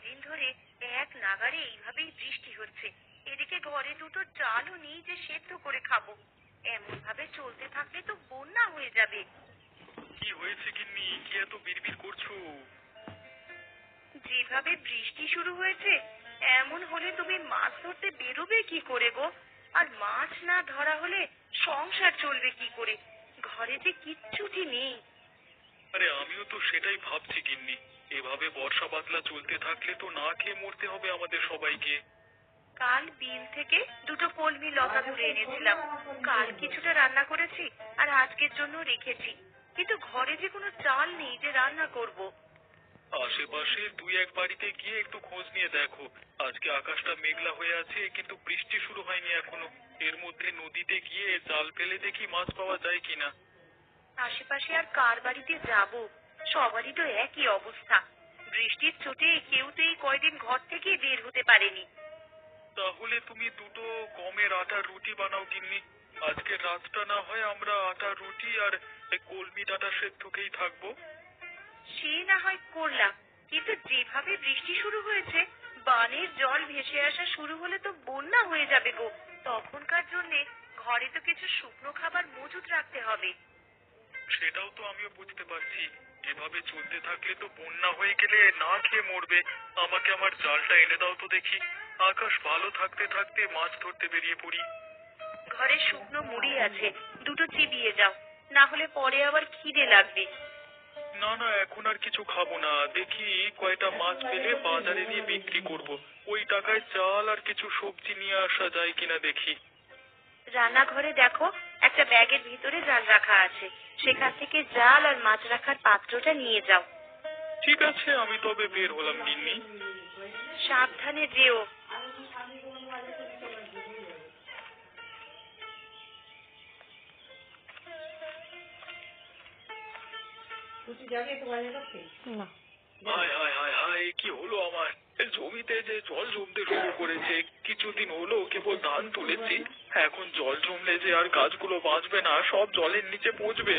কয়দিন ধরে এক নাগাড়ে এইভাবেই বৃষ্টি হচ্ছে। এদিকে ঘরে দুটো চালও নেই যে সেদ্ধ করে খাবো। এমন ভাবে চলতে থাকলে তো বন্যা হয়ে যাবে। কি হয়েছে গিন্নি, কি এত বিড়বিড় করছো? যেভাবে বৃষ্টি শুরু হয়েছে এমন হলে তুমি মাছ ধরতে বেরোবে কি করে গো? আর মাছ না ধরা হলে সংসার চলবে কি করে? ঘরে যে কিচ্ছুটি নেই। আরে আমিও তো সেটাই ভাবছি গিন্নি, এভাবে বর্ষা বাদলা চলতে থাকলে তো না খেয়ে মরতে হবে আমাদের সবাইকে। কাল বিল থেকে দুটো কলমি লতা তুলে এনেছিলাম। কাল কিছুটা রান্না করেছি আর আজকের জন্য রেখেছি, কিন্তু ঘরে যে কোনো চাল নেই যে রান্না করব। আশেপাশে দুই এক বাড়িতে গিয়ে একটু খোঁজ নিয়ে দেখো। আজকে আকাশটা মেঘলা হয়ে আছে, কিন্তু বৃষ্টি শুরু হয়নি এখনো। এর মধ্যে নদীতে গিয়ে জাল ফেলে দেখি মাছ পাওয়া যায় কিনা। আশেপাশে আর কার বাড়িতে যাব? সবারই তো একই অবস্থা। বৃষ্টির চোটে কেউ তো এই কয়দিন ঘর থেকে বের হতে পারেনি। তাহলে তুমি দুটো গমের আটার রুটি বানাও গিন্নি। আজকে রাতটা না হয় আমরা আটার রুটি আর কলমি ডাঁটা সেদ্ধকেই থাকবো। সে না হয় করলাম, কিন্তু যেভাবে বৃষ্টি শুরু হয়েছে বানের জল ভেসে আসা শুরু হলে তো বন্যা হয়ে যাবে গো। তখনকার জন্য ঘরে তো কিছু শুকনো খাবার মজুত রাখতে হবে। সেটাও তো আমিও বুঝতে পারছি। এভাবে চলতে থাকলে তো বন্যা হয়ে গেলে না খেয়ে মরবে। আমাকে আমার জালটা এনে দাও তো দেখি। আকাশ ভালো থাকতে থাকতে মাছ ধরতে বেরিয়ে পড়ি। ঘরে শুকনো মুড়ি আছে, দুটো চিবিয়ে যাও, না হলে পরে আবার খিদে লাগবে। না না, এখন আর কিছু খাবো না। দেখি কয়টা মাছ পেলে বাজারে নিয়ে বিক্রি করব। ওই টাকায় চাল আর কিছু সবজি নিয়ে আসা যায় কিনা দেখি। রান্নাঘরে দেখো, একটা ব্যাগের ভিতরে জাল রাখা আছে, সেখান থেকে জাল আর মাছ রাখার পাত্রটা নিয়ে যাও। ঠিক আছে, আমি তবে বের হলাম গিন্নি। সাবধানে যেও। না, হায় হায় হায় হায়, কি হলো আমার? জমিতে যে জল জমতে শুরু করেছে। কিছুদিন হলো কেবল ধান তুলেছি, এখন জল জমলে যে আর গাছগুলো বাঁচবে না, সব জলের নিচে পচবে।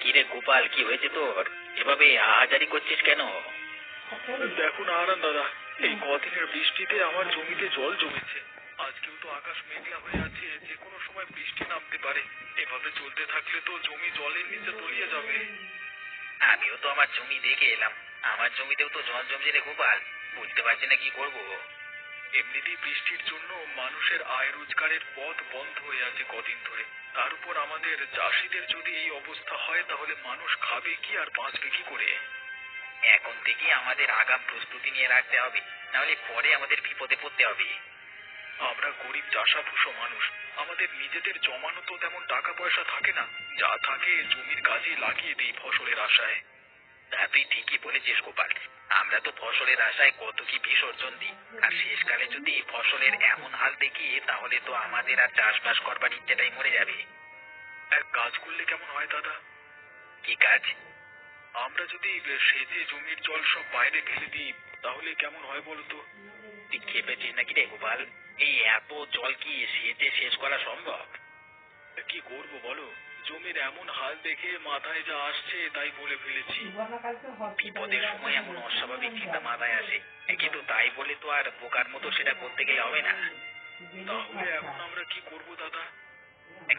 কিরে গোপাল, কি হয়েছে তোর? এভাবে আহাজারি করছিস কেন? দেখুন আরান দাদা, এই কদিনের বৃষ্টিতে আমার জমিতে জল জমেছে। আজকেও তো আকাশ মেঘলা হয়ে আছে, যে কোনো সময় বৃষ্টি নামতে পারে। এভাবে চলতে থাকলে তো জমি জলের নিচে তলিয়ে যাবে। আমিও তো আমার জমি দেখে এলাম, আমার জমিতেও তো জল জমছে রে গোপাল। বুঝতে পারছি না কি করব। এমনিতেই বৃষ্টির জন্য মানুষের আয় রোজগারের পথ বন্ধ হয়ে আছে কদিন ধরে। তার উপর আমাদের চাষিদের যদি এই অবস্থা হয়, তাহলে মানুষ খাবে কি আর বাঁচবে কি করে? এখন থেকে আমাদের আগাম প্রস্তুতি নিয়ে রাখতে হবে, নাহলে পরে আমাদের বিপদে পড়তে হবে। আমরা গরিব চাষাভুষো মানুষ, আমাদের নিজেদের জমানো তো তেমন টাকা পয়সা থাকে না। যা থাকে জমির কাজে লাগিয়ে দিই ফসলের আশায়। তা তুই ঠিকই বলেছিস গোপাল, আমরা তো ফসলের আশায় কত কি বিসর্জন দিই। আর শেষকালে যদি ফসলের এমন হাল দেখি, তাহলে তো আমাদের আর চাষবাস করবার ইচ্ছেটাই মরে যাবে। এক কাজ করলে কেমন হয় দাদা? কি কাজ? আমরা যদি সেচে জমির জল সব বাইরে ফেলে দিই, তাহলে কেমন হয় বলতো? তুই খেপেছিস নাকি রে গোপাল? এই এত জল কি সেচে শেষ করা সম্ভব? কি করব বলো, জমির এমন হাল দেখে মাথায় যা আসছে তাই বলে ফেলেছি। বিপদের সময় এমন অস্বাভাবিক চিন্তা মাথায় আসে, কিন্তু তাই বলে তো আর বোকার মতো সেটা করতে গেলে হবে না। তাহলে এখন আমরা কি করব দাদা?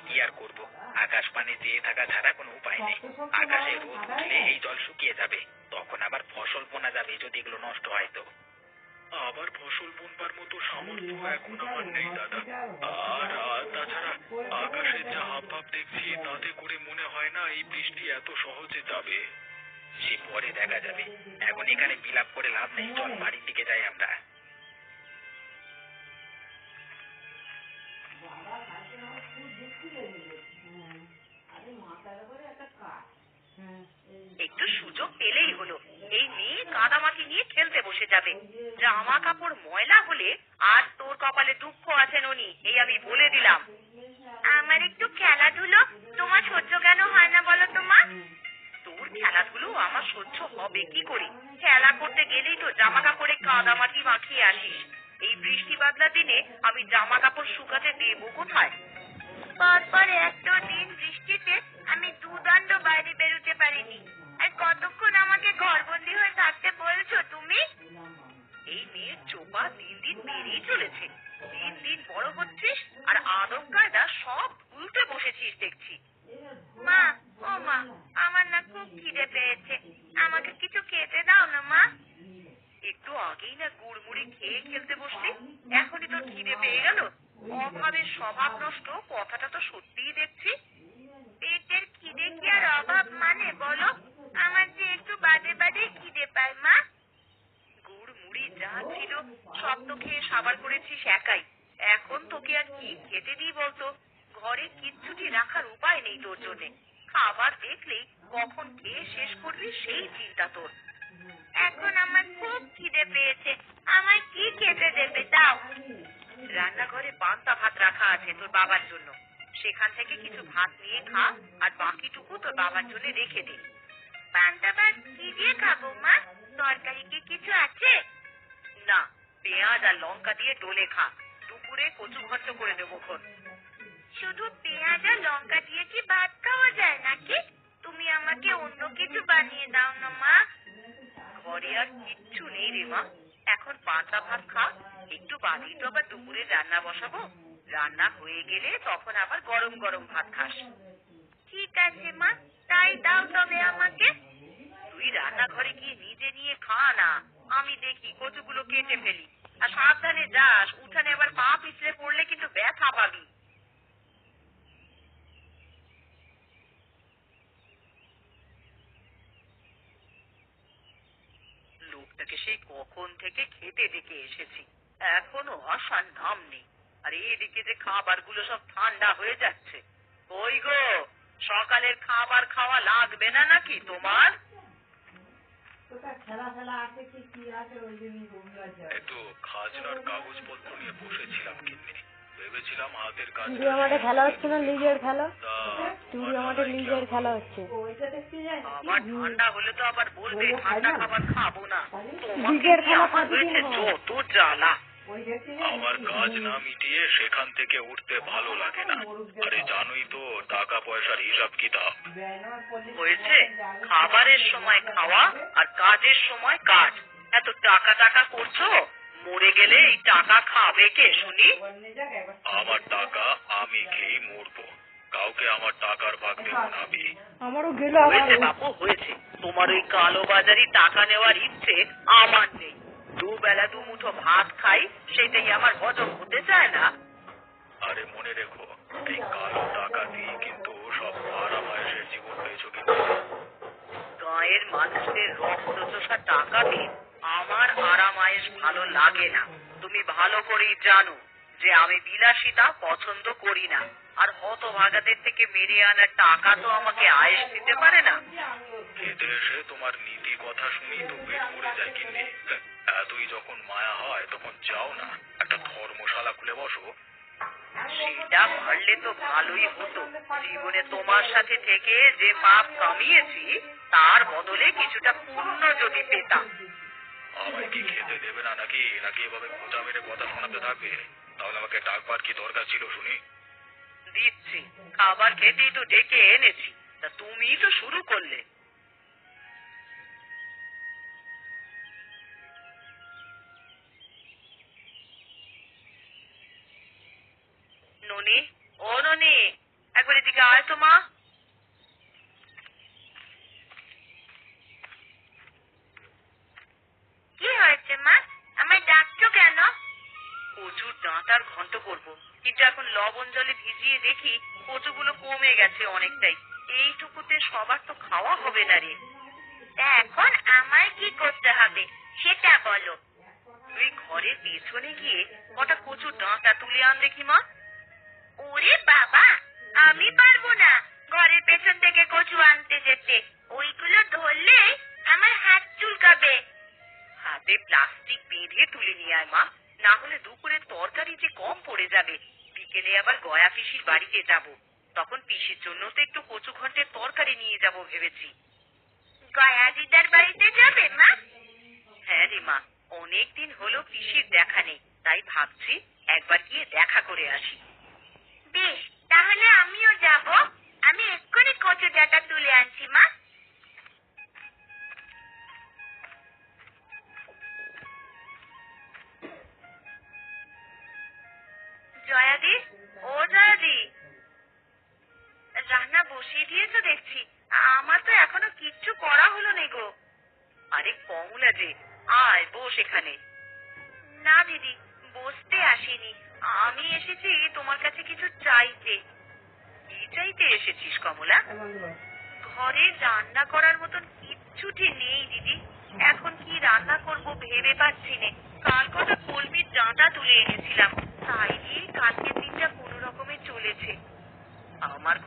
কি আর করবো, আকাশ পানে চেয়ে থাকা ছাড়া কোনো উপায় নেই। আকাশে রোদ উঠলে এই জল শুকিয়ে যাবে, তখন আবার ফসল বোনা যাবে যদি এগুলো নষ্ট হয় তো। আবার ফসল বুনবার মতো সামর্থ্য এখন আমার নেই দাদা। আর তাছাড়া আকাশের যা হাবভাব দেখছি, তাতে করে মনে হয় না এই বৃষ্টি এত সহজে যাবে। সে পরে দেখা যাবে, এখন এখানে বিলাপ করে লাভ নেই, চল বাড়ির দিকে যাই আমরা। একটু সুযোগ পেলেই হলো, এই মেয়ে কাদামাটি নিয়ে খেলতে বসে যাবে। জামা কাপড় ময়লা হলে আর তোর কপালে দুঃখ আছে ননি, এই আমি বলে দিলাম। আমার একটু খেলাধুলো তোমার সহ্য কেন হয় না বলো তো মা? তোর খেলাধুলো আমার সহ্য হবে কি করে? খেলা করতে গেলেই তো জামা কাপড়ে কাদামাটি মাখিয়ে আসিস। এই বৃষ্টি বাদলা দিনে আমি জামা কাপড় শুকাতে দেবো কোথায়? পরপর একটা দিন বৃষ্টিতে আমি দুদণ্ড বাইরে বেরোতে পারিনি। আর কতক্ষণ আমাকে ঘরবন্দি হয়ে থাকতে বলছো তুমি? এই মেয়ের চোপা দিন দিন বেড়েই চলেছে। দিন দিন বড় হচ্ছিস আর আদব কায়দা সব ভুলতে বসেছিস দেখছি। মা, ও মা, আমার না খুব খিদে পেয়েছে, আমাকে কিছু খেতে দাও না মা। একটু আগেই না গুড়মুড়ি খেয়ে খেলতে বসলি, এখনই তোর খিদে পেয়ে গেল? অভাবের স্বভাব নষ্ট, কথাটা তো সত্যিই দেখছি। পেটের খিদে কি আর অভাব মানে বলো? আমার যে একটু বাদে বাদে খিদে পায় মা। গুড় মুড়ি যা ছিল সব তো খেয়ে সাবার করেছিস একাই, এখন তোকে আর কি খেতে দিই বলতো? ঘরে কিচ্ছুটি রাখার উপায় নেই তোর জন্যে। খাবার দেখলেই কখন খেয়ে শেষ করবি সেই চিন্তা তোর। এখন আমার খুব খিদে পেয়েছে, আমায় কি খেতে দেবে দাও? রান্নাঘরে পান্তা ভাত রাখা আছে তোর বাবার জন্য, সেখান থেকে কিছু ভাত নিয়ে খা, আর বাকিটুকু তোর বাবার জন্য রেখে দে। পান্তা ভাত কি দিয়ে খাবো মা? তরকারি কি কিছু আছে? না, পেঁয়াজ আর লঙ্কা দিয়ে ডলে খা, দুপুরে কচু ঘন্ট করে দেবো খন। শুধু পেঁয়াজ আর লঙ্কা দিয়ে কি ভাত খাওয়া যায় নাকি? তুমি আমাকে অন্য কিছু বানিয়ে দাও না মা। ঘরে আর কিচ্ছু নেই রে মা, এখন পান্তা ভাত খা, একটু বাদেই তো আবার দুপুরে রান্না বসাবো। রান্না হয়ে গেলে তখন আবার গরম গরম ভাত খাস। ঠিক আছে মা, তাই দাও তবে আমাকে। তুই রান্নাঘরে গিয়ে নিজে নিয়ে খা না, আমি দেখি কচুগুলো কেটে ফেলি। আর সাবধানে যাস, উঠানে আবার পা পিছলে পড়লে কিন্তু ব্যথা পাবি। লোকটাকে সেই কখন থেকে খেতে ডেকে এসেছি, এখনো আসার নাম নেই। আর এদিকে যে খাবারগুলো সব ঠান্ডা হয়ে যাচ্ছে। ওই গো, সকালের খাবার খাওয়া লাগবে না নাকি তোমার? একটু খাজনার কাগজপত্র নিয়ে বসেছিলাম কিনে, ভেবেছিলাম হাতের কাজ স্টুডিও মাঠে খেলা হচ্ছে না, লিগের খেলা, স্টুডিও মাঠে লিগের খেলা হচ্ছে। আবার ঠান্ডা হলে তো আবার বলবে ঠান্ডা খাবার খাবো না। লিগের খেলা আমার হয়েছে যত জ্বালা। আমার কাজ না মিটিয়ে সেখান থেকে উঠতে ভালো লাগে না। আরে জানোই তো টাকা পয়সার হিসাব কিতাব। হয়েছে, খাবারের সময় খাওয়া আর কাজের সময় কাজ। এত টাকা টাকা করছো, মরে গেলে এই টাকা খাবে কে শুনি? আমার টাকা আমি খেয়ে মরবো, কাউকে আমার টাকার ভাগ দেবো না আমি। আমারও গেল। হয়েছে বাপু, হয়েছে। তোমার ওই কালো বাজারি টাকা নেওয়ার ইচ্ছে আমার নেই। দুবেলা দুমুঠো ভাত খাই, সেটাই আমার হজম হতে চায় না। আরে মনে রেখো, এই কালো টাকা দিয়ে কিন্তু সব আরামায়েশের জীবন পেয়েছো কিন্তু। গাঁয়ের মানুষদের রক্ত চোষা টাকাতে আমার আরাম আয়েশ ভালো লাগে না। তুমি ভালো করেই জানো যে আমি বিলাসিতা পছন্দ করি না। আর হতভাগাদের থেকে মেরে আনা টাকা তো আমাকে আয়েশ দিতে পারে না। খেতে এসে তোমার নীতি কথা শুনি তো পেট ভরে যায় কিনে। এতই যখন মায়া হয় তখন যাও না, একটা ধর্মশালা খুলে বসো। সেটা পারলে তো ভালোই হতো। জীবনে তোমার সাথে থেকে যে পাপ কামিয়েছি তার বদলে কিছুটা পুণ্য যদি পেতাম। আমায় কি খেতে দেবে না নাকি নাকি এভাবে খোঁজা মেরে কথা শোনাতে থাকবে? তাহলে আমাকে ডাকবার কি দরকার ছিল শুনি? দিচ্ছি, খাবার খেতেই তো ডেকে এনেছি, তা তুমিই তো শুরু করলে। ননি, ও ননি, একবার এদিকে আয় তো মা। কি হয়েছে মা, আমায় ডাকছো কেন? কচুর ডাঁটার ঘন্ট করবো, কিন্তু এখন লবণ জলে ভিজিয়ে দেখি কচুগুলো কমে গেছে অনেকটাই। এইটুকুতে সবার তো খাওয়া হবে না রে। এখন আমায় কি করতে হবে সেটা বলো। তুই ঘরের পেছনে গিয়ে কটা কচুর ডাঁটা তুলে আন দেখি মা। ওরে বাবা, আমি পারবো না ঘরের পেছন থেকে কচু আনতে যেতে। ওইগুলো ধরলে আমার হাত চুলকাবে। হাতে প্লাস্টিক বেঁধে তুলে নিয়ে আয় মা, না হলে দুপুরের তরকারি যে কম পড়ে যাবে। বিকেলে আবার গয়া পিসির বাড়িতে যাব, তখন পিসির জন্য তো একটু কচু ঘন্টের তরকারি নিয়ে যাব ভেবেছি। গয়া দিদার বাড়িতে যাবে মা? হ্যাঁ রে মা, অনেকদিন হলো পিসির দেখা নেই, তাই ভাবছি একবার গিয়ে দেখা করে আসি। বেশ, তাহলে আমিও যাব। আমি এক্ষুনি কচু ডাঁটা তুলে আনছি মা। জয়াদি, ও জয়াদি, রান্না বসিয়ে দিয়েছো দেখছি। আমার তো এখনো কিচ্ছু করা হলো নে গো। আরে কমলা যে, আয় বস এখানে। না দিদি, বসতে আসিনি, আমি এসেছি তোমার কাছে কিছু চাইতে। কি চাইতে এসেছিস কমলা? ঘরে রান্না করার মতন কিচ্ছুটি নেই দিদি। এখন কি রান্না করব ভেবে পাচ্ছি না। কাল কটা কলমির ডাঁটা তুলে এনেছিলাম, তাই দিয়ে কালকের দিনটা কোনো রকমে চলেছে। আমার